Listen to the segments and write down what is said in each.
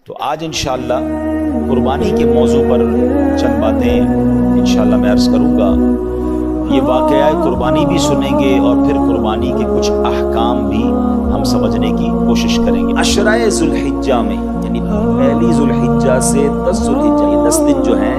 تو آج انشاءاللہ قربانی کے موضوع پر چند باتیں انشاءاللہ میں عرض کروں گا۔ یہ واقعہ قربانی بھی سنیں گے اور پھر قربانی کے کچھ احکام بھی ہم سمجھنے کی کوشش کریں گے۔ عشرہ ذو الحجہ میں یعنی پہلی ذو الحجہ سے 10 ذو الحجہ یہ 10 دن جو ہیں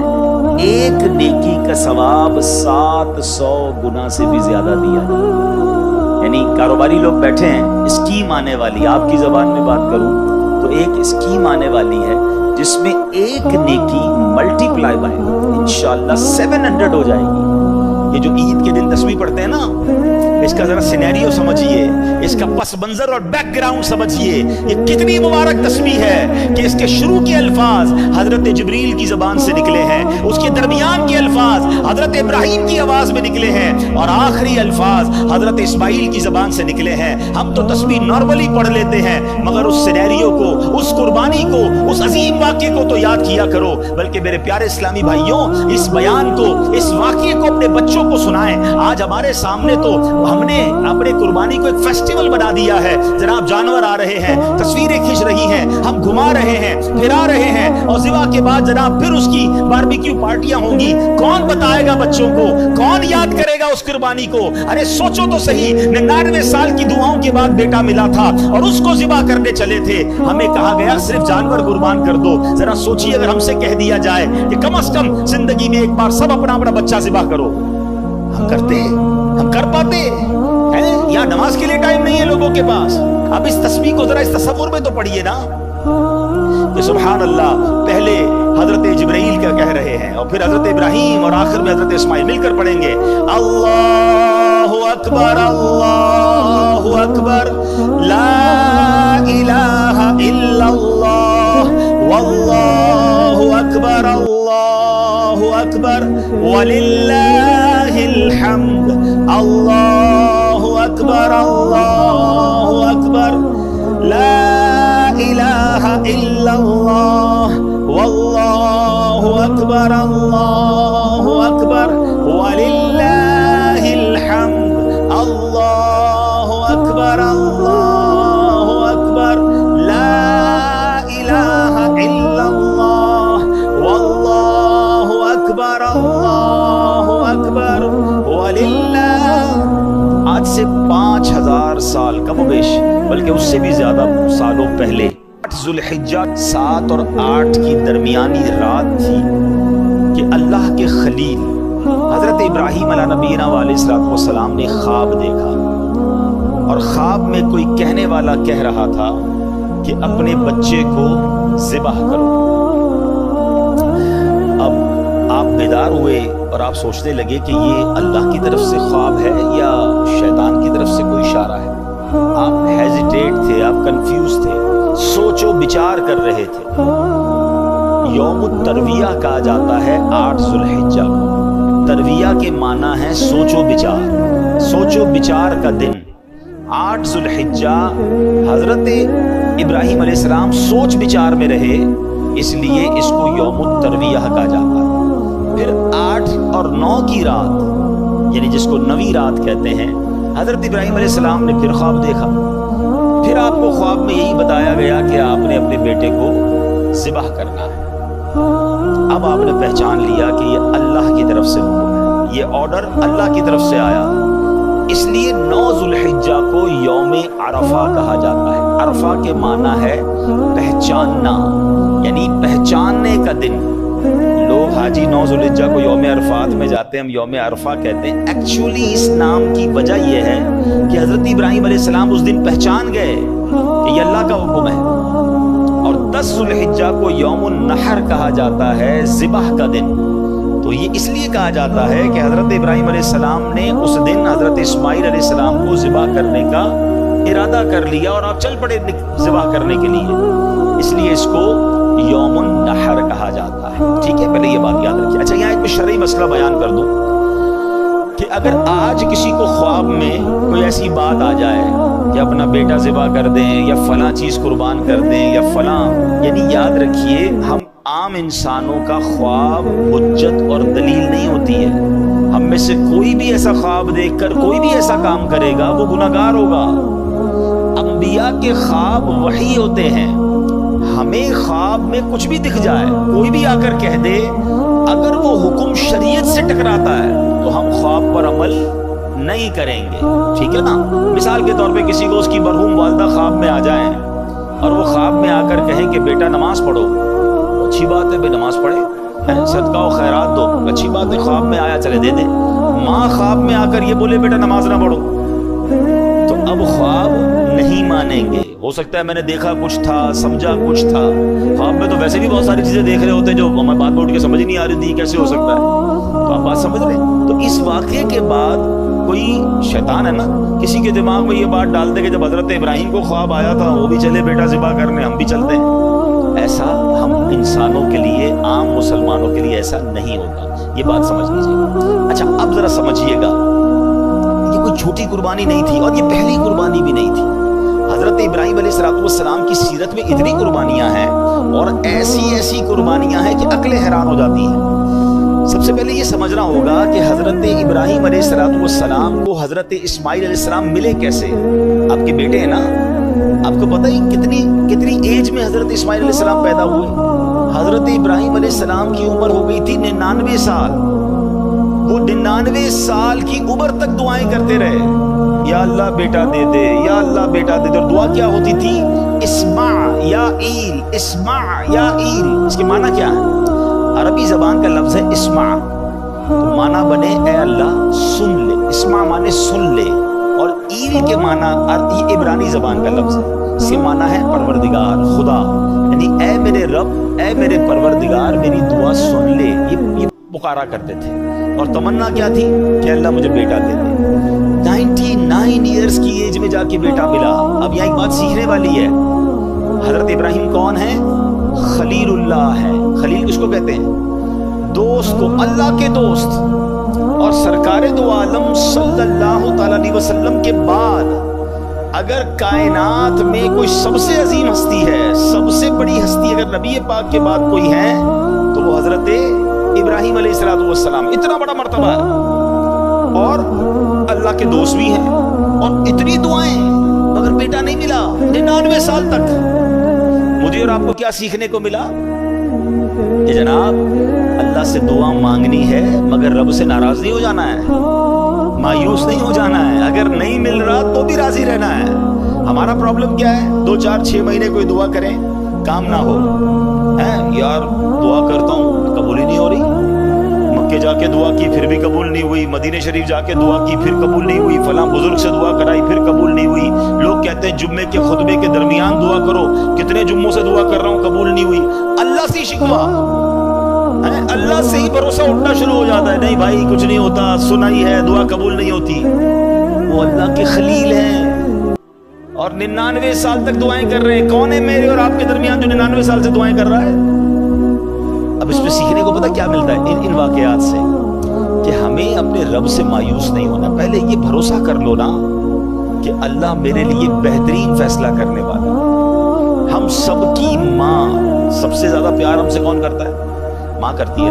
ایک نیکی کا ثواب 700 گنا سے بھی زیادہ دیا جائے۔ یعنی کاروباری لوگ بیٹھے ہیں، اسکیم آنے والی، آپ کی زبان میں بات کروں تو ایک اسکیم آنے والی ہے جس میں ایک نیکی ملٹی پلائی بائی انشاءاللہ 700 ہو جائے گی۔ یہ جو عید کے دن تسبیح پڑھتے ہیں نا، اس کا ذرا سینیریو سمجھیے، اس کا پس منظر اور بیک گراؤنڈ سمجھیے۔ یہ کتنی مبارک تسبیح ہے کہ اس کے شروع کے الفاظ حضرت جبریل کی زبان سے نکلے ہیں، اس کے درمیان کے الفاظ حضرت ابراہیم کی آواز میں نکلے ہیں اور آخری الفاظ حضرت اسماعیل کی زبان سے نکلے ہیں۔ ہم تو تسبیح نارملی پڑھ لیتے ہیں، مگر اس سینیریو کو، اس قربانی کو، اس عظیم واقعے کو تو یاد کیا کرو۔ بلکہ میرے پیارے اسلامی بھائیوں، اس بیان کو، اس واقعے کو اپنے بچوں کو سنائیں۔ آج ہمارے سامنے تو ہم نے اپنے قربانی کو ایک فیسٹیول بنا دیا ہے۔ جناب جانور آ رہے ہیں، تصویریں کھینچ رہی ہیں، ہم گھما رہے ہیں، پھرا رہے ہیں اور ذبح کے بعد جناب پھر اس کی باربیکیو پارٹیاں ہوں گی۔ کون بتائے گا بچوں کو؟ کون یاد کرے گا اس قربانی کو؟ ارے سوچو تو صحیح، 99 سال کی دعاؤں کے بعد بیٹا ملا تھا اور اس کو ذبح کرنے چلے تھے۔ ہمیں کہا گیا صرف جانور قربان کر دو۔ ذرا سوچیے اگر ہم سے کہہ دیا جائے کہ کم از کم زندگی میں ایک بار سب اپنا اپنا بچہ ذبح کرو، ہم کرتے؟ ہم کر پاتے ہیں؟ یا نماز کے لیے ٹائم نہیں ہے لوگوں کے پاس؟ اب اس تسبیح کو ذرا اس تصور میں تو پڑھیے نا کہ سبحان اللہ پہلے حضرت جبرائیل کا کہہ رہے ہیں اور پھر حضرت ابراہیم اور آخر میں حضرت اسماعیل مل کر پڑھیں گے اللہ اکبر اللہ اکبر لا الہ الا اللہ واللہ اکبر اللہ اکبر وللہ الحمد اللہ اکبر اللہ اکبر لا الہ الا اللہ واللہ اکبر اللہ اکبر وللہ الحمد اللہ اکبر اللہ اکبر لا الہ الا اللہ واللہ اکبر اللہ اکبر وللہ۔ آج سے 5000 سال کم و بیش، بلکہ اس سے بھی زیادہ سالوں پہلے 8 ذو الحجہ 7 اور 8 کی درمیانی رات تھی کہ اللہ کے خلیل حضرت ابراہیم علیہ نبینا علیہ السلام نے خواب دیکھا اور خواب میں کوئی کہنے والا کہہ رہا تھا کہ اپنے بچے کو ذبح کرو۔ اب آپ بیدار ہوئے اور آپ سوچنے لگے کہ یہ اللہ کی طرف سے خواب ہے یا شیطان کی طرف سے کوئی اشارہ ہے۔ آپ ہیزیٹیٹ تھے، آپ کنفیوز تھے، سوچ و بچار کر رہے تھے۔ یوم الترویہ کہا جاتا ہے 8 ذو الحجہ کو۔ ترویہ کے معنی ہے سوچ و بچار، سوچ و بچار کا دن 8 ذو الحجہ۔ حضرت ابراہیم علیہ السلام سوچ بچار میں رہے، اس لیے اس کو یوم الترویہ کہا جاتا ہے۔ پھر 8 اور 9 کی رات یعنی جس کو 9ویں رات کہتے ہیں، حضرت ابراہیم علیہ السلام نے پھر خواب دیکھا۔ پھر آپ کو خواب میں یہی بتایا گیا کہ آپ نے اپنے بیٹے کو ذبح کرنا ہے۔ اب آپ نے پہچان لیا کہ یہ اللہ کی طرف سے حکم ہے، یہ آرڈر اللہ کی طرف سے آیا ہے۔ اس لیے 9 ذو الحجہ کو یوم عرفہ کہا جاتا ہے۔ عرفہ کے معنی ہے پہچاننا، یعنی پہچاننے کا دن۔ لوگ حاجی 9 ذو الحجہ کو یوم عرفات میں جاتے ہیں، ہم یوم عرفہ کہتے ہیں۔ ایکچولی اس نام کی وجہ یہ ہے کہ حضرت ابراہیم علیہ السلام اس دن پہچان گئے کہ یہ اللہ کا حکم ہے۔ اور 10 ذو الحجہ کو یوم النحر کہا جاتا ہے، ذبح کا دن۔ تو یہ اس لیے کہا جاتا ہے کہ حضرت ابراہیم علیہ السلام نے اس دن حضرت اسماعیل علیہ السلام کو ذبح کرنے کا ارادہ کر لیا اور آپ چل پڑے ذبح کرنے کے لیے، اس لیے اس کو یوم النحر کہا جاتا ہے۔ ٹھیک ہے، پہلے یہ بات یاد رکھیے۔ اچھا، یہاں ایک شرعی مسئلہ بیان کر دوں کہ اگر آج کسی کو خواب میں کوئی ایسی بات آ جائے کہ اپنا بیٹا ذبح کر دیں یا فلاں چیز قربان کر دیں یا فلاں، یعنی یاد رکھیے ہم عام انسانوں کا خواب حجت اور دلیل نہیں ہوتی ہے۔ ہم میں سے کوئی بھی ایسا خواب دیکھ کر کوئی بھی ایسا کام کرے گا وہ گناہگار ہوگا۔ انبیاء کے خواب وحی ہوتے ہیں، ہمیں خواب میں کچھ بھی دکھ جائے، کوئی بھی آ کر کہہ دے، اگر وہ حکم شریعت سے ٹکراتا ہے تو ہم خواب پر عمل نہیں کریں گے، ٹھیک ہے نا؟ مثال کے طور پہ کسی کو اس کی مرحوم والدہ خواب میں آ جائیں اور وہ خواب میں آ کر کہیں کہ بیٹا نماز پڑھو، اچھی بات ہے بھائی نماز پڑھے، صدقہ و خیرات دو، اچھی بات ہے، خواب میں آیا چلے دے دیں۔ ماں خواب میں آ کر یہ بولے بیٹا نماز نہ پڑھو، تو اب خواب نہیں مانیں گے۔ ہو سکتا ہے میں نے دیکھا کچھ تھا، سمجھا کچھ تھا، خواب میں تو ویسے بھی بہت ساری چیزیں دیکھ رہے ہوتے ہیں جو ہمیں بات اٹھ کے سمجھ نہیں آ رہی تھی، کیسے ہو سکتا ہے؟ تو آپ بات سمجھ رہے ہیں؟ تو اس واقعے کے بعد کوئی شیطان ہے نا، کسی کے دماغ میں یہ بات ڈال دے کہ جب حضرت ابراہیم کو خواب آیا تھا وہ بھی چلے بیٹا ذبح کرنے، ہم بھی چلتے ہیں۔ ایسا ہم انسانوں کے لیے، عام مسلمانوں کے لیے ایسا نہیں ہوگا، یہ بات سمجھ لیجیے۔ اچھا اب ذرا سمجھیے گا، یہ کوئی چھوٹی قربانی نہیں تھی اور یہ پہلی قربانی بھی نہیں تھی۔ حضرت ابراہیم علیہ السلام کی سیرت میں اتنی قربانیاں ہیں اور ایسی قربانیاں ہیں کہ عقلیں حیران ہو جاتی ہیں۔ سب سے پہلے یہ سمجھنا ہوگا کہ حضرت ابراہیم علیہ السلام کو حضرت اسماعیل علیہ السلام ملے کیسے؟ آپ کے بیٹے ہیں نا، آپ کو پتہ ہی کتنی ایج میں حضرت اسماعیل علیہ السلام پیدا ہوئے؟ حضرت ابراہیم علیہ السلام کی عمر ہو گئی تھی 99 سال۔ وہ 99 سال کی عمر تک دعائیں کرتے رہے، یا اللہ بیٹا دے دے، یا اللہ بیٹا دے دے۔ اور دعا کیا ہوتی تھی؟ اسمع یا ایل، اسمع یا ایل۔ اس کے معنی کیا ہے؟ عربی زبان کا لفظ ہے اسمع، تو معنی بنے اے اللہ سن لے، اسمع معنی سن لے، اور ایل کے معنی یہ عبرانی زبان کا لفظ ہے، اس کے معنی ہے پروردگار، خدا، یعنی اے میرے رب، اے میرے پروردگار میری دعا سن لے۔ یہ پکارا کرتے تھے اور تمنا کیا تھی کہ اللہ مجھے بیٹا دے دے۔ 99 ایئرز کی ایج میں جا کے بیٹا ملا۔ اب یہاں ایک بات سیکھنے والی ہے، حضرت ابراہیم کون ہے؟ خلیل اللہ ہے۔ خلیل کس کو کہتے ہیں؟ دوست کو، اللہ کے دوست۔ اور سرکار دو عالم صلی اللہ تعالی علیہ وسلم کے بعد اگر کائنات میں کوئی سب سے عظیم ہستی ہے، سب سے بڑی ہستی اگر نبی پاک کے بعد کوئی ہے تو وہ حضرت ابراہیم علیہ السلام۔ اتنا بڑا مرتبہ ہے اور اللہ کے دوست بھی ہیں اور اتنی دعائیں، مگر بیٹا نہیں ملا 99 سال تک۔ مجھے اور آپ کو کیا سیکھنے کو ملا کہ جناب اللہ سے دعا مانگنی ہے مگر رب سے ناراض نہیں ہو جانا ہے، مایوس نہیں ہو جانا ہے، اگر نہیں مل رہا تو بھی راضی رہنا ہے۔ ہمارا پرابلم کیا ہے؟ 2 4 6 مہینے کوئی دعا کریں کام نہ ہو، یار دعا کرتا ہوں قبول ہی نہیں ہو رہی، مکے جا کے دعا کی پھر بھی قبول نہیں ہوئی، مدینہ شریف جا کے دعا کی پھر قبول نہیں ہوئی، فلاں بزرگ سے دعا کرائی پھر قبول نہیں ہوئی، لوگ کہتے ہیں جمعے کے خطبے کے درمیان دعا کرو، کتنے جمعوں سے دعا کر رہا ہوں قبول نہیں ہوئی۔ اللہ سے شکوا، اللہ سے ہی بھروسہ اٹھنا شروع ہو جاتا ہے، نہیں بھائی کچھ نہیں ہوتا، سنا ہی ہے، دعا قبول نہیں ہوتی۔ وہ اللہ کے خلیل ہیں اور 99 سال تک دعائیں کر رہے ہیں۔ کون ہے میرے اور آپ کے درمیان جو 99 سال سے دعائیں کر رہا ہے؟ اب اس پہ سیکھنے کو پتہ کیا ملتا ہے ان واقعات سے، کہ ہمیں اپنے رب سے مایوس نہیں ہونا۔ پہلے یہ بھروسہ کر لو نا کہ اللہ میرے لیے بہترین فیصلہ کرنے والا۔ ہم سب کی ماں، سب سے زیادہ پیار ہم سے کون کرتا ہے؟ ماں کرتی ہے۔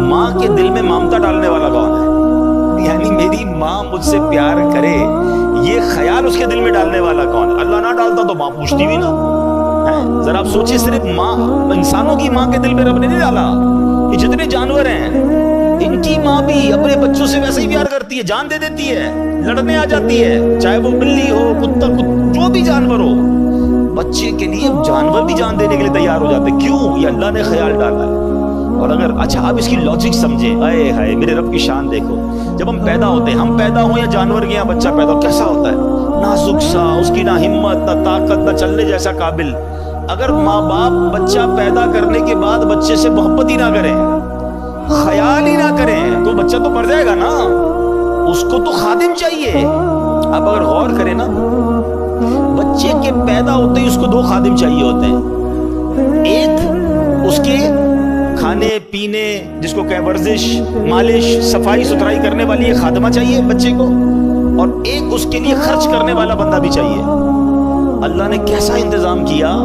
ماں کے دل میں ممتا ڈالنے والا کون ہے؟ یعنی میری ماں مجھ سے پیار کرے یہ خیال اس کے دل میں ڈالنے والا کون ہے؟ اللہ نہ ڈالتا تو ماں پوچھتی بھی نا۔ ذرا آپ سوچیں، صرف ماں، انسانوں کی ماں کے دل میں رب نے نہیں ڈالا، یہ جتنے جانور ہیں ان کی ماں بھی اپنے بچوں سے ویسے ہی پیار کرتی ہے، جان دے دیتی ہے، لڑنے آ جاتی ہے، چاہے وہ بلی ہو، کتا، جو بھی جانور ہو، بچے کے لیے جانور بھی جان دینے کے لیے تیار ہو جاتے ہیں۔ کیوں؟ یہ اللہ نے خیال ڈالا ہے۔ اور اگر اچھا آپ اس کی لاجک سمجھیں، اے ہائے میرے رب کی شان دیکھو، جب ہم پیدا ہوتے ہیں، ہم پیدا ہوں یا جانور کے یہاں بچہ پیدا ہو، کیسا ہوتا ہے؟ نازک سا، اس کی نہ ہمت نہ طاقت نہ چلنے جیسا قابل۔ اگر ماں باپ بچہ پیدا کرنے کے بعد بچے سے محبت ہی نہ کریں، خیال ہی نہ کریں، تو بچہ تو مر جائے گا نا، اس کو تو خادم چاہیے۔ آپ اگر غور کریں نا، بچے کے پیدا ہوتے ہی اس کو 2 خادم چاہیے ہوتے ہیں، ایک اس کے کھانے پینے، جس کو کہ ورزش، مالش، صفائی ستھرائی کرنے والی ایک خادمہ چاہیے بچے کو، اور ایک اس کے لیے خرچ کرنے والا بندہ بھی چاہیے۔ اللہ نے کیسا انتظام کیا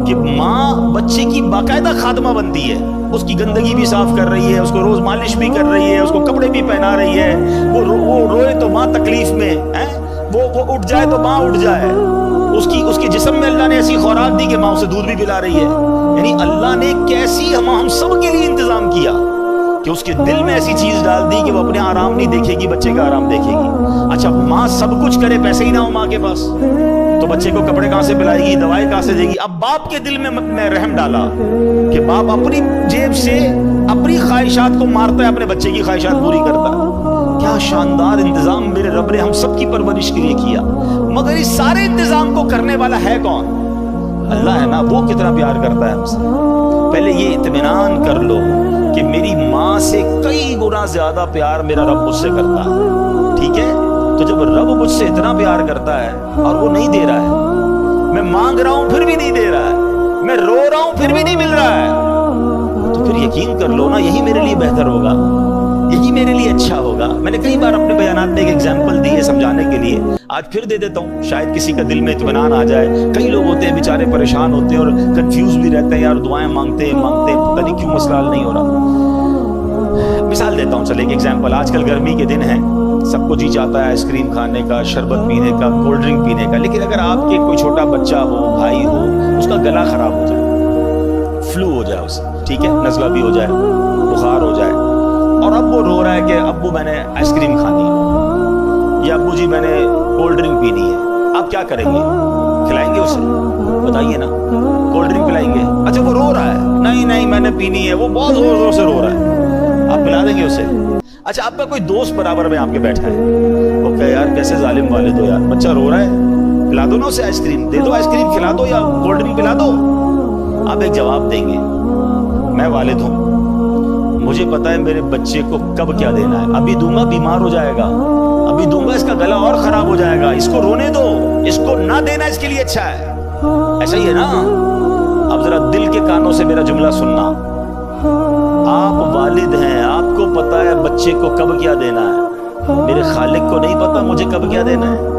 کہ ماں بچے کی باقاعدہ خادمہ بنتی ہے، اس کی گندگی بھی صاف کر رہی ہے، اس کو روز مالش بھی کر رہی ہے، اس کو کپڑے بھی پہنا رہی ہے، وہ روئے تو ماں تکلیف میں، وہ اٹھ جائے تو ماں اٹھ جائے، اس کے جسم میں اللہ نے ایسی خوراک دی کہ ماں اسے دودھ بھی پلا رہی ہے. یعنی اللہ نے کیسی ہم سب کے لیے انتظام کیا کہ اس کے دل میں ایسی چیز ڈال دی کہ وہ اپنے آرام نہیں دیکھے گی, بچے کا آرام دیکھے گی. اچھا ماں سب کچھ کرے, پیسے ہی نہ ہو ماں کے پاس, تو بچے کو کپڑے کہاں سے پلائے گی, دوائیں کہاں سے دے گی. اب باپ کے دل میں رحم ڈالا کہ باپ اپنی جیب سے اپنی خواہشات کو مارتا ہے, اپنے بچے کی خواہشات پوری کرتا ہے. کیا شاندار انتظام میرے رب نے ہم سب کی پرورش کے لیے کیا. مگر اس سارے انتظام کو کرنے والا ہے کون؟ اللہ ہے نا. وہ کتنا پیار کرتا ہے ہم سے. پہلے یہ اطمینان کر لو کہ میری ماں سے کئی گنا زیادہ پیار میرا رب مجھ سے کرتا ہے. ٹھیک ہے, تو جب رب مجھ سے اتنا پیار کرتا ہے اور وہ نہیں دے رہا ہے, میں مانگ رہا ہوں پھر بھی نہیں دے رہا ہے, میں رو رہا ہوں پھر بھی نہیں مل رہا ہے, تو پھر یقین کر لو نا یہی میرے لیے بہتر ہوگا, یہی میرے لیے اچھا ہوگا. میں نے کئی بار اپنے بیانات میں ایک ایگزامپل دی ہے سمجھانے کے لیے, آج پھر دے دیتا ہوں, شاید کسی کا دل میں اطمینان آ جائے. کئی لوگ ہوتے ہیں بیچارے پریشان ہوتے ہیں اور کنفیوز بھی رہتے ہیں, یار دعائیں مانگتے پتہ نہیں کیوں مسئلہ حل نہیں ہو رہا. مثال دیتا ہوں, چلے ایک ایگزامپل. آج کل گرمی کے دن ہیں, سب کو جی چاہتا ہے آئس کریم کھانے کا, شربت پینے کا, کولڈ ڈرنک پینے کا. لیکن اگر آپ کے کوئی چھوٹا بچہ ہو, بھائی ہو, اس کا گلا خراب ہو جائے, فلو ہو جائے اسے, ٹھیک ہے, نزلہ بھی ہو جائے, بخار ہو جائے, اور اب وہ رو رہا ہے کہ ابو میں نے آئس کریم کھانی ہے, یا ابو جی میں نے کولڈ ڈرنک پینی ہے, آپ کیا کریں گے؟ کھلائیں گے اسے؟ بتائیے نا, کولڈ ڈرنک پلائیں گے؟ اچھا وہ رو رہا ہے, نہیں میں نے پینی ہے, وہ بہت زور زور سے رو رہا ہے, آپ پلا دیں گے اسے؟ اچھا آپ کا کوئی دوست برابر میں آپ کے بیٹھا ہے, وہ کہے یار کیسے ظالم والد ہو یار, بچہ رو رہا ہے, پلا دو نا اسے آئس کریم, دے دو آئس کریم, کھلا دو یا کولڈ ڈرنک پلا دو. آپ ایک جواب دیں گے, میں والد ہوں, مجھے پتا ہے میرے بچے کو کب کیا دینا ہے, ابھی دوں گا بیمار ہو جائے گا, ابھی دوں گا اس کا گلا اور خراب ہو جائے گا, اس کو رونے دو, اس کو نہ دینا اس کے لیے اچھا ہے. ایسا ہی ہے نا. اب ذرا دل کے کانوں سے میرا جملہ سننا, آپ والد ہیں, آپ کو پتا ہے بچے کو کب کیا دینا ہے, میرے خالق کو نہیں پتا مجھے کب کیا دینا ہے.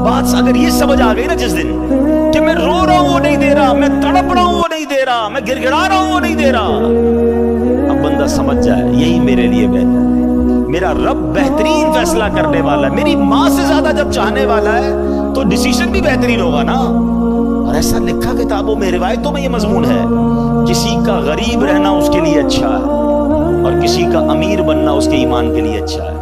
بات اگر یہ سمجھ آ گئی نا جس دن کہ میں رو رہا ہوں وہ نہیں دے رہا, میں تڑپ رہا ہوں وہ نہیں دے رہا, میں گر گڑا رہا ہوں وہ نہیں دے رہا, اب بندہ سمجھ جائے یہی میرے لیے بہتر ہے. میرا رب بہترین فیصلہ کرنے والا ہے, میری ماں سے زیادہ جب چاہنے والا ہے تو ڈیسیژن بھی بہترین ہوگا نا. اور ایسا لکھا کتابوں میں, روایتوں میں یہ مضمون ہے, کسی کا غریب رہنا اس کے لیے اچھا ہے اور کسی کا امیر بننا اس کے ایمان کے لیے اچھا ہے.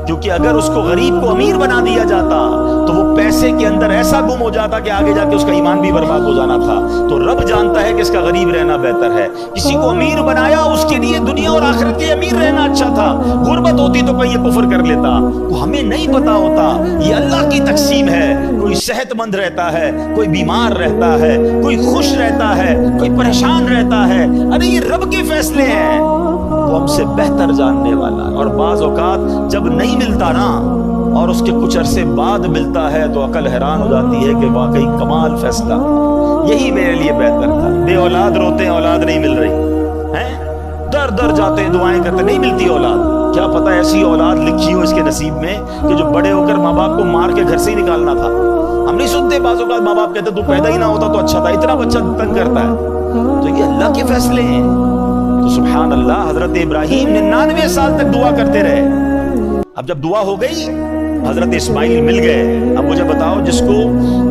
کیونکہ اگر اس کو غریب کو امیر بنا دیا جاتا تو وہ پیسے کے اندر ایسا گم ہو جاتا کہ آگے جا کے اس کا ایمان بھی برباد ہو جانا تھا. تو رب جانتا ہے کہ اس کا غریب رہنا بہتر ہے. کسی کو امیر بنایا, اس کے لیے دنیا اور آخرت کے امیر رہنا اچھا تھا. غربت ہوتی تو کوئی یہ کفر کر لیتا, تو ہمیں نہیں پتا ہوتا, یہ اللہ کی تقسیم ہے. کوئی صحت مند رہتا ہے, کوئی بیمار رہتا ہے, کوئی خوش رہتا ہے, کوئی پریشان رہتا ہے. ارے یہ رب کے فیصلے ہیں, وہ ہم سے بہتر جاننے والا. اور بعض اوقات جب نہیں ملتا نا اور اس کے کچھ عرصے بعد ملتا ہے تو عقل حیران ہو جاتی ہے کہ واقعی کمال فیصلہ, یہی میرے لیے بہتر تھا. بے اولاد روتے ہیں, اولاد نہیں مل رہی ہیں, در در جاتے ہیں, دعائیں کرتے, نہیں ملتی اولاد. کیا پتہ ایسی اولاد لکھی ہو اس کے نصیب میں کہ جو بڑے ہو کر ماں باپ کو مار کے گھر سے ہی نکالنا تھا. ہم نہیں سنتے بعض اوقات ماں باپ کہتے تو پیدا ہی نہ ہوتا تو اچھا تھا, اتنا بچہ تنگ کرتا ہے. تو یہ اللہ کے فیصلے ہیں. تو سبحان اللہ, حضرت ابراہیم 99 سال تک دعا کرتے رہے. اب جب دعا ہو گئی, حضرت اسماعیل مل گئے. اب مجھے بتاؤ جس کو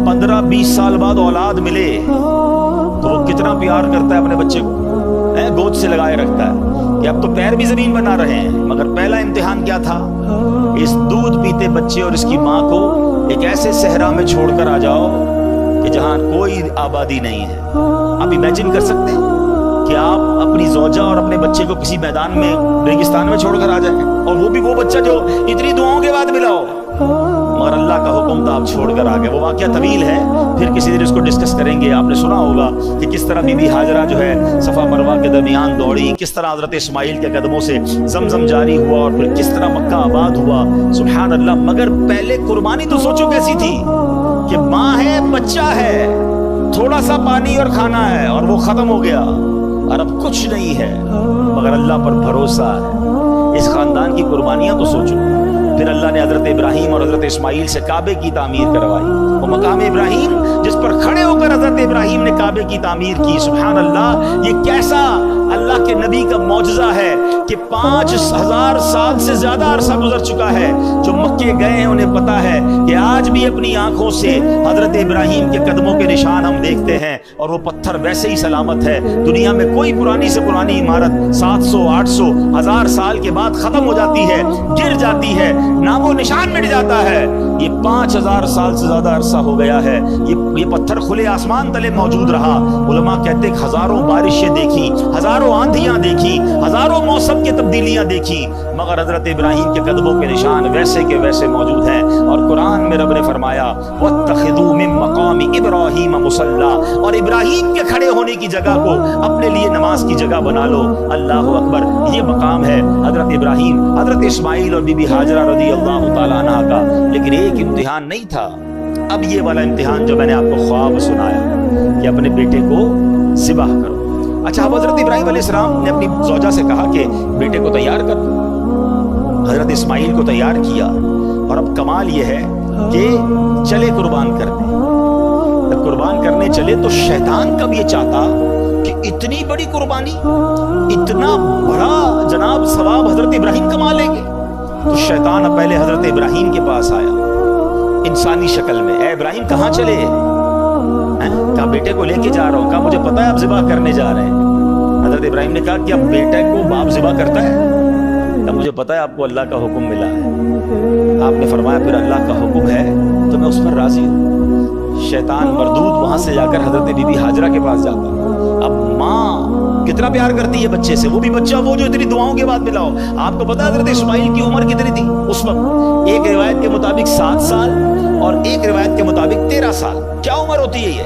15-20 سال بعد اولاد ملے تو وہ کتنا پیار کرتا ہے اپنے بچے کو, گود سے لگائے رکھتا ہے کہ اب تو پیر بھی زمین بنا رہے ہیں. مگر پہلا امتحان کیا تھا, اس دودھ پیتے بچے اور اس کی ماں کو ایک ایسے صحرا میں چھوڑ کر آ جاؤ کہ جہاں کوئی آبادی نہیں ہے. آپ امیجن کر سکتے ہیں کہ آپ اپنی زوجہ اور اپنے بچے کو کسی میدان میں, ریگستان میں چھوڑ کر آ جائیں, اور وہ بھی وہ بچہ جو اتنی دعاؤں کے بعد ملا ہو. مگر اللہ کا حکم تھا, آپ چھوڑ کر آ گئے. وہ واقعہ طویل ہے, پھر کسی دن اس کو ڈسکس کریں گے. آپ نے سنا ہوگا کہ کس طرح بی بی ہاجرہ جو ہے صفا مروہ کے درمیان دوڑی, کس طرح حضرت اسماعیل کے قدموں سے زمزم جاری ہوا, اور پھر کس طرح مکہ آباد ہوا. سبحان اللہ. مگر پہلے قربانی تو سوچو کیسی تھی کہ ماں ہے, بچہ ہے, تھوڑا سا پانی اور کھانا ہے اور وہ ختم ہو گیا, اور اب کچھ نہیں ہے مگر اللہ پر بھروسہ ہے. اس خاندان کی قربانیاں تو سوچو. پھر اللہ نے حضرت ابراہیم اور حضرت اسماعیل سے کعبے کی تعمیر کروائی. وہ مقام ابراہیم جس پر کھڑے ہو کر حضرت ابراہیم نے کعبے کی تعمیر کی. سبحان اللہ, یہ کیسا اللہ کے نبی کا معجزہ ہے کہ 5000 سال سے زیادہ عرصہ گزر چکا ہے. جو مکے گئے ہیں انہیں پتا ہے کہ آج بھی اپنی آنکھوں سے حضرت ابراہیم کے قدموں کے نشان ہم دیکھتے ہیں, اور وہ پتھر ویسے ہی سلامت ہے. دنیا میں کوئی پرانی سے پرانی عمارت 700 800 1000 سال کے بعد ختم ہو جاتی ہے, گر جاتی ہے, نام و نشان مٹ جاتا ہے. یہ 5000 سال سے زیادہ عرصہ ہو گیا ہے. یہ پتھر کھلے آسمان تلے موجود رہا. علماء کہتے ہیں کہ ہزاروں بارشیں دیکھی, ہزاروں آندھیاں دیکھی, ہزاروں موسم کی تبدیلیاں دیکھی, مگر حضرت ابراہیم کے قدموں کے نشان ویسے کے ویسے موجود ہیں. اور قرآن میں رب نے فرمایا وَاتَّخِذُوا مِن مَّقَامِ إِبْرَاهِيمَ مُصَلًّى, اور ابراہیم کے کھڑے ہونے کی جگہ کو اپنے لیے نماز کی جگہ بنا لو. اللہ اکبر, یہ مقام ہے حضرت ابراہیم, حضرت اسماعیل اور بی بی ہاجرہ رضی اللہ تعالیٰ عنہ کا. لیکن ایک امتحان نہیں تھا. اب یہ والا امتحان جو میں نے آپ کو خواب سنایا کہ اپنے بیٹے کو ذبح کرو. اچھا, اب حضرت ابراہیم علیہ السلام نے اپنی زوجہ سے کہا کہ بیٹے کو تیار کر دو. حضرت اسماعیل کو تیار کیا, اور اب کمال یہ ہے کہ چلے قربان کرنے. جب قربان کرنے چلے تو شیطان کب یہ چاہتا کہ اتنی بڑی قربانی, اتنا بڑا جناب ثواب حضرت ابراہیم کما لیں گے. تو شیطان اب پہلے حضرت ابراہیم کے پاس آیا انسانی شکل میں. اے ابراہیم کہاں چلے؟ کہا بیٹے کو لے کے جا رہا ہوں. کہا مجھے پتا ہے آپ ذبح کرنے جا رہے ہیں. حضرت ابراہیم نے کہا کہ اب بیٹے کو باپ ذبح کرتا ہے؟ کہا مجھے پتا ہے آپ کو اللہ کا حکم ملا ہے. آپ نے فرمایا پھر اللہ کا حکم ہے تو میں اس پر راضی ہوں. شیطان مردود وہاں سے جا کر حضرت بی بی ہاجرہ کے پاس جاتا. اب ماں کتنا پیار کرتی ہے بچے سے, وہ بھی بچہ وہ جو اتنی دعاؤں کے بعد ملا ہو. آپ کو پتا ہے حضرت اسماعیل کی عمر کتنی تھی اس وقت؟ ایک روایت کے مطابق 7 سال اور ایک روایت کے مطابق 13 سال. کیا عمر ہوتی ہے یہ؟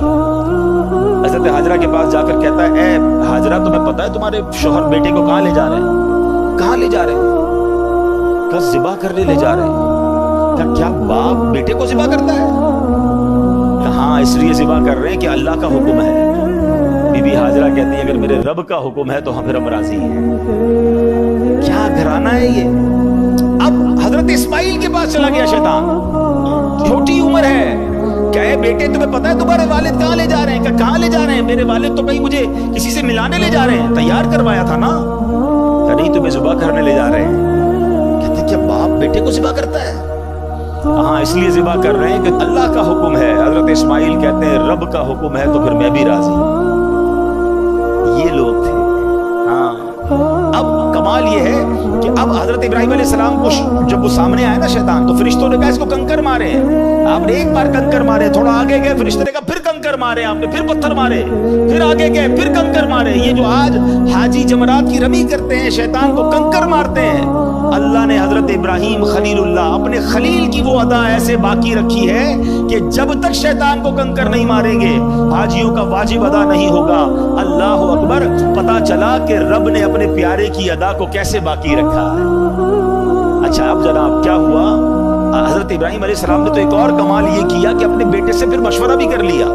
حضرت ہاجرہ کے پاس جا کر کہتا ہے اے ہاجرہ تمہیں پتا ہے تمہارے شوہر بیٹے کو کہاں لے جا رہے ہیں؟ کہاں لے جا رہے ہیں؟ کہا ذبح کرنے لے جا رہے ہیں. کہا کیا باپ بیٹے کو ذبح کرتا ہے؟ کہاں اس لیے ذبح کر رہے ہیں کہ اللہ کا حکم ہے. بی بی ہاجرہ کہتی ہے اگر میرے رب کا حکم ہے تو پھر ہم راضی ہیں. کیا گھرانہ ہے یہ. اب حضرت اسماعیل کے پاس چلا گیا شیطان, چھوٹی عمر ہے. کہے بیٹے تمہیں پتا ہے تمہارے والد کہاں لے جا رہے ہیں؟ کہاں لے جا رہے ہیں؟ میرے والد تو کہیں مجھے کسی سے ملانے لے جا رہے ہیں, تیار کروایا تھا نا. کہ نہیں تمہیں ذبح کرنے لے جا رہے ہیں. کہتے کیا باپ بیٹے کو ذبح کرتا ہے؟ ہاں اس لیے ذبح کر رہے ہیں کہ اللہ کا حکم ہے. حضرت اسماعیل کہتے ہیں رب کا حکم ہے تو پھر میں بھی راضی. یہ لوگ تھے. ہاں اب کمال یہ ہے کہ اب حضرت ابراہیم علیہ السلام کو جب وہ سامنے آئے نا شیطان, تو فرشتوں نے کہا اس کو کنکر مارے. آپ نے ایک بار کنکر مارے, تھوڑا آگے گئے فرشتے نے کہا پھر کنکر مارے, آپ نے پھر پتھر مارے, پھر آگے گئے پھر کنکر مارے. یہ جو آج حاجی جمرات کی رمی کرتے ہیں شیطان کو کنکر مارتے ہیں, اللہ نے حضرت ابراہیم خلیل اللہ اپنے خلیل کی وہ ادا ایسے باقی رکھی ہے کہ جب تک شیطان کو کنکر نہیں ماریں گے حاجیوں کا واجب ادا نہیں ہوگا. اللہ اکبر. پتا چلا کہ رب نے اپنے پیارے کی ادا کو کیسے باقی رکھا ہے. اچھا اب جناب کیا ہوا, حضرت ابراہیم علیہ السلام نے تو ایک اور کمال یہ کیا کہ اپنے بیٹے سے پھر مشورہ بھی کر لیا.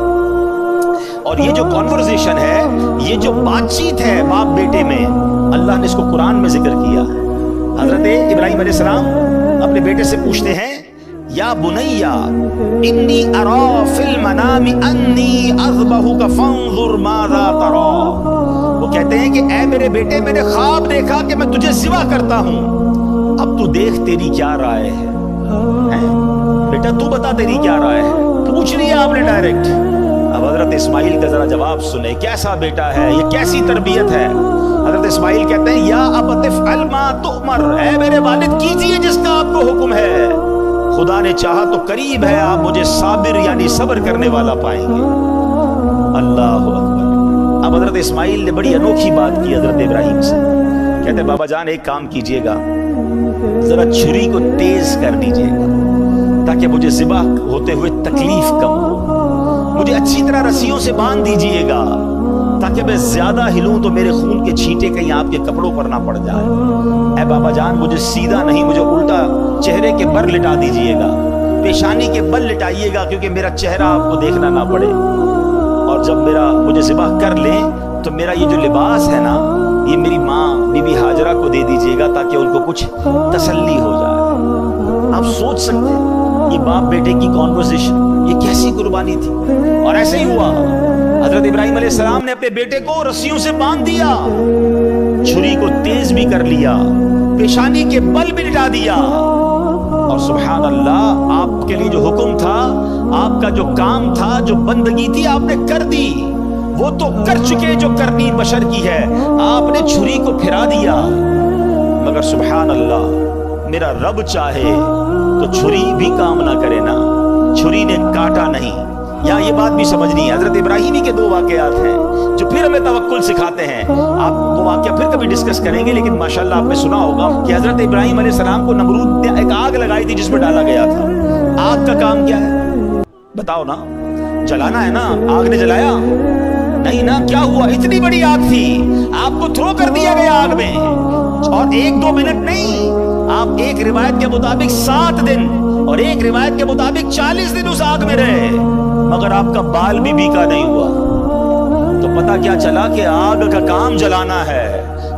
اور یہ جو کانورزیشن ہے, یہ جو بات چیت ہے باپ بیٹے میں, اللہ نے اس کو قرآن میں ذکر کیا. حضرت ابراہیم علیہ السلام اپنے بیٹے سے پوچھتے ہیں یا بنیا انی ارا فی المنام انی اذبحک فانظر ماذا تری. وہ کہتے ہیں کہ اے میرے بیٹے میں نے خواب دیکھا کہ میں تجھے ذبح کرتا ہوں, اب تو دیکھ تیری کیا رائے ہے. بیٹا تو بتا تیری کیا رائے ہے. پوچھ لیا آپ نے ڈائریکٹ. اب حضرت اسماعیل کا ذرا جواب سنیں, کیسا بیٹا ہے یہ, کیسی تربیت ہے. حضرت اسماعیل کہتے ہیں یا ابت افعل ما تؤمر, اے میرے والد کیجئے جس کا آپ کو حکم ہے. خدا نے چاہا تو قریب ہے آپ مجھے صابر یعنی صبر کرنے والا پائیں گے. اللہ اکبر. اب حضرت اسماعیل نے بڑی انوکھی بات کی حضرت ابراہیم سے. کہتے بابا جان ایک کام کیجئے گا, ذرا چھری کو تیز کر دیجئے گا تاکہ مجھے ذبح ہوتے ہوئے تکلیف کم ہو. مجھے اچھی طرح رسیوں سے باندھ دیجئے گا تاکہ میں زیادہ ہلوں تو میرے خون کے چھینٹے کہیں آپ کے کپڑوں پر نہ پڑ جائے. اے بابا جان مجھے سیدھا نہیں, مجھے الٹا چہرے کے بر لٹا دیجئے گا, پیشانی کے بل لٹائیے گا کیونکہ میرا چہرہ آپ کو دیکھنا نہ پڑے. اور جب مجھے ذبح کر لیں تو میرا یہ جو لباس ہے نا یہ میری ماں بی بی ہاجرہ کو دے دیجئے گا تاکہ ان کو کچھ تسلی ہو جائے. آپ سوچ سکتے ہیں یہ باپ بیٹے کی کانورسیشن, یہ کیسی قربانی تھی. اور ایسے ہی ہوا، حضرت ابراہیم علیہ السلام نے اپنے بیٹے کو رسیوں سے باندھ دیا، چھری کو تیز بھی کر لیا، پیشانی کے بل بھی لٹا دیا، اور سبحان اللہ آپ کے لیے جو حکم تھا، آپ کا جو کام تھا، جو بندگی تھی، آپ نے کر دی۔ وہ تو کر چکے جو کرنی بشر کی ہے، آپ نے چھری کو پھرا دیا۔ مگر سبحان اللہ، میرا رب چاہے تو چھری بھی کام نہ کرے نا، چھری نے کاٹا نہیں۔ یا یہ بات بھی سمجھنی ہے، حضرت ابراہیمی کے دو واقعات ہیں جو پھر ہمیں توکل سکھاتے ہیں۔ آپ وہ واقعہ پھر کبھی ڈسکس کریں گے، لیکن ماشاءاللہ آپ نے سنا ہوگا کہ حضرت ابراہیم علیہ السلام کو نمرود نے ایک آگ لگائی تھی جس میں ڈالا گیا تھا۔ آگ کا کام کیا ہے بتاؤ نا؟ جلانا ہے نا؟ آگ نے جلایا نہیں نا؟ کیا ہوا؟ اتنی بڑی آگ تھی، آپ کو تھرو کر دیا گیا آگ میں، اور 1-2 منٹ نہیں، آپ ایک روایت کے مطابق 7 دن اور ایک روایت کے مطابق 40 دن اس آگ میں رہے، مگر آپ کا بال بھی بیکا نہیں ہوا۔ تو پتہ کیا چلا کہ آگ کا کام جلانا ہے،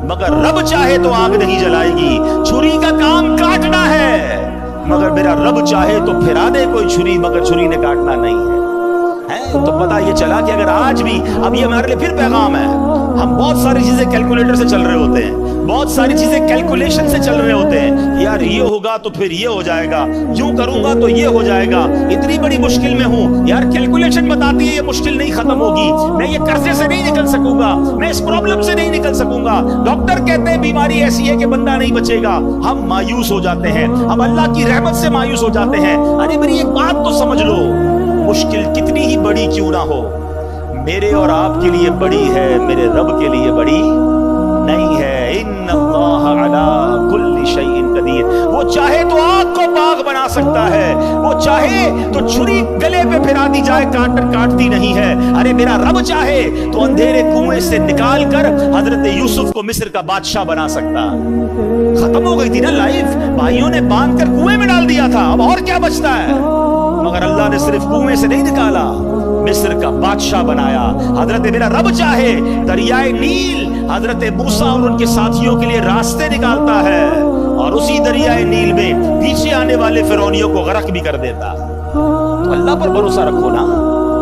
مگر رب چاہے تو آگ نہیں جلائے گی۔ چھری کا کام کاٹنا ہے، مگر میرا رب چاہے تو پھرا دے کوئی چھری، مگر چھری نے کاٹنا نہیں ہے۔ تو پتہ یہ چلا کہ اگر آج بھی، اب یہ ہمارے لیے پھر پیغام ہے، ہم بہت ساری چیزیں کیلکولیٹر سے چل رہے ہوتے ہیں، بہت ساری چیزیں کیلکولیشن سے چل رہے ہوتے ہیں، یار یہ ہوگا تو پھر یہ ہو جائے گا، یوں کروں گا تو یہ ہو جائے گا، اتنی بڑی مشکل میں ہوں، یار کیلکولیشن بتاتی ہے یہ مشکل نہیں ختم ہوگی، میں یہ قرضے سے نہیں نکل سکوں گا، میں اس پرابلم سے نہیں نکل سکوں گا، ڈاکٹر کہتے ہیں بیماری ایسی ہے کہ بندہ نہیں بچے گا، ہم مایوس ہو جاتے ہیں، ہم اللہ کی رحمت سے مایوس ہو جاتے ہیں۔ ارے میری ایک بات تو سمجھ لو، مشکل کتنی ہی بڑی کیوں نہ ہو، میرے اور آپ کے لیے بڑی ہے، میرے رب کے لیے بڑی نہیں ہے۔ ان اللہ علی کل شیء قدیر، وہ چاہے تو آگ کو باغ بنا سکتا ہے، وہ چاہے تو چھری گلے پہ پھرا دی جائے کاٹتی نہیں ہے۔ ارے میرا رب چاہے تو اندھیرے کنویں سے نکال کر حضرت یوسف کو مصر کا بادشاہ بنا سکتا۔ ختم ہو گئی تھی نا لائف، بھائیوں نے باندھ کر کنویں میں ڈال دیا تھا، اب اور کیا بچتا ہے؟ مگر اللہ نے صرف کنویں سے نہیں نکالا، مصر کا بادشاہ بنایا۔ حضرت میرا رب چاہے دریائے نیل حضرت موسیٰ اور ان کے ساتھیوں کے لیے راستے نکالتا ہے، اور اسی دریائے نیل میں پیچھے آنے والے فرعونیوں کو غرق بھی کر دیتا۔ تو اللہ پر بھروسہ رکھو نا،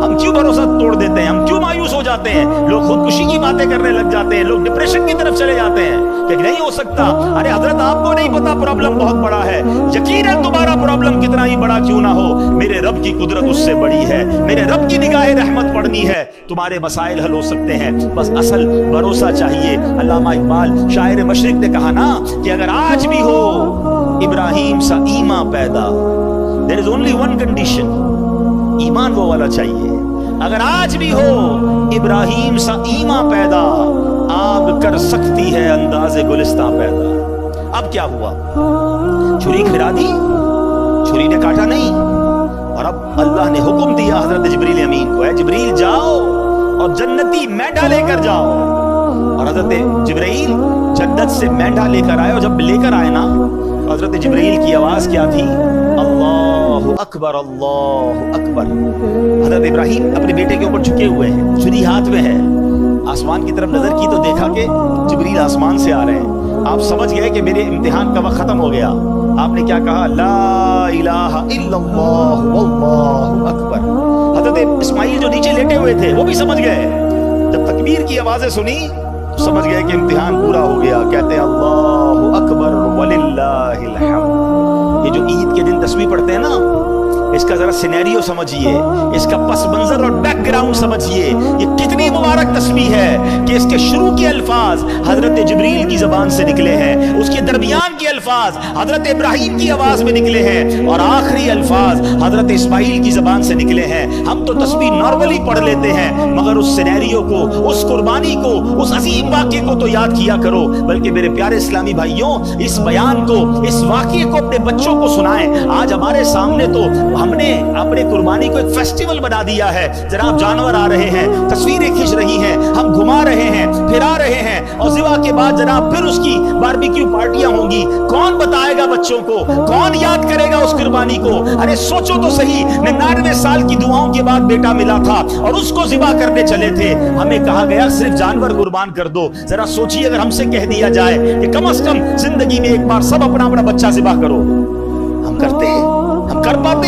ہم کیوں بھروسہ توڑ دیتے ہیں؟ ہم کیوں مایوس ہو جاتے ہیں؟ لوگ خودکشی کی باتیں کرنے لگ جاتے ہیں، لوگ ڈپریشن کی طرف چلے جاتے ہیں کہ نہیں ہو سکتا۔ ارے حضرت آپ کو نہیں پتا پرابلم بہت بڑا ہے، یقیناً تمہارا پرابلم کتنا ہی بڑا کیوں نہ ہو، میرے رب کی قدرت اس سے بڑی ہے، میرے رب کی نگاہ رحمت پڑنی ہے، تمہارے مسائل حل ہو سکتے ہیں، بس اصل بھروسہ چاہیے۔ علامہ اقبال شاعر مشرق نے کہا نا کہ اگر آج بھی ہو ابراہیم سا ایمان پیدا، there is only one condition، ایمان وہ والا چاہیے۔ اگر آج بھی ہو ابراہیم سا ایمان پیدا، آگ کر سکتی ہے انداز گلستہ پیدا۔ اب کیا ہوا؟ چھری کھرا دی، چھری نے کاٹا نہیں، اور اب اللہ نے حکم دیا حضرت جبریل امین کو، اے جبریل جاؤ اور جنتی مینڈھا لے کر جاؤ۔ اور حضرت جبریل جنت سے مینڈھا لے کر آئے، اور جب لے کر آئے نا، حضرت جبریل کی آواز کیا تھی؟ اللہ اکبر، اللہ اکبر۔ حضرت ابراہیم اپنے بیٹے کے اوپر جھکے ہوئے ہیں، چھری ہاتھ میں ہے، آسمان کی طرف نظر کی تو دیکھا کہ جبریل آسمان سے آ رہے ہیں۔ آپ سمجھ گئے کہ میرے امتحان کا وقت ختم ہو گیا۔ آپ نے کیا کہا؟ لا الہ الا اللہ واللہ اکبر۔ حضرت اسماعیل جو نیچے لیٹے ہوئے تھے وہ بھی سمجھ گئے، جب تکبیر کی آوازیں سنی تو سمجھ گئے کہ امتحان پورا ہو گیا۔ کہتے ہیں اللہ اکبر وللہ الحمد۔ یہ جو عید کے دن تسبیح پڑھتے ہیں نا، اس کا ذرا سینیریو سمجھیے، اس کا پس منظر اور بیک گراؤنڈ سمجھیے، یہ کتنی مبارک تسبیح ہے کہ اس کے شروع کے الفاظ حضرت جبریل کی زبان سے نکلے ہیں، اس کے درمیان کے الفاظ حضرت ابراہیم کی آواز میں نکلے ہیں، اور آخری الفاظ حضرت اسماعیل کی زبان سے نکلے ہیں۔ ہم تو تسبیح نارملی پڑھ لیتے ہیں، مگر اس سینیریو کو، اس قربانی کو، اس عظیم واقعے کو تو یاد کیا کرو۔ بلکہ میرے پیارے اسلامی بھائیوں، اس بیان کو، اس واقعے کو اپنے بچوں کو سنائیں۔ آج ہمارے سامنے تو ہم نے اپنے قربانی کو ایک فیسٹیول بنا دیا ہے، جناب جانور آ رہے ہیں، تصویریں کھینچ رہی ہیں، ہم گھما رہے ہیں، پھرا رہے ہیں، اور ذبح کے بعد جناب پھر اس کی باربیکیو پارٹیاں ہوں گی۔ کون بتائے گا بچوں کو؟ کون یاد کرے گا اس قربانی کو؟ ارے سوچو تو صحیح، 99 سال کی دعاؤں کے بعد بیٹا ملا تھا اور اس کو ذبح کرنے چلے تھے، ہمیں کہا گیا صرف جانور قربان کر دو۔ ذرا سوچیے اگر ہم سے کہہ دیا جائے کہ کم از کم زندگی میں ایک بار سب اپنا اپنا بچہ ذبح کرو، ہم کرتے؟ ہم کر پاتے؟